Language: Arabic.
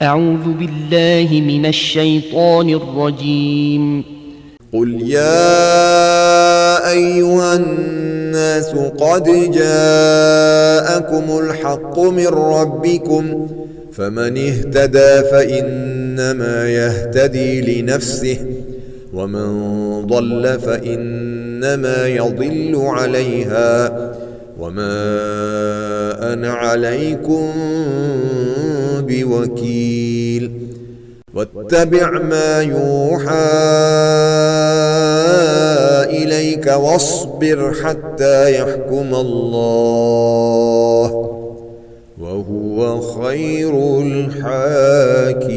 أعوذ بالله من الشيطان الرجيم. قل يا أيها الناس قد جاءكم الحق من ربكم فمن اهتدى فإنما يهتدي لنفسه ومن ضل فإنما يضل عليها وما أنا عليكم بوكيل واتبع ما يوحى إليك واصبر حتى يحكم الله وهو خير الحاكمين.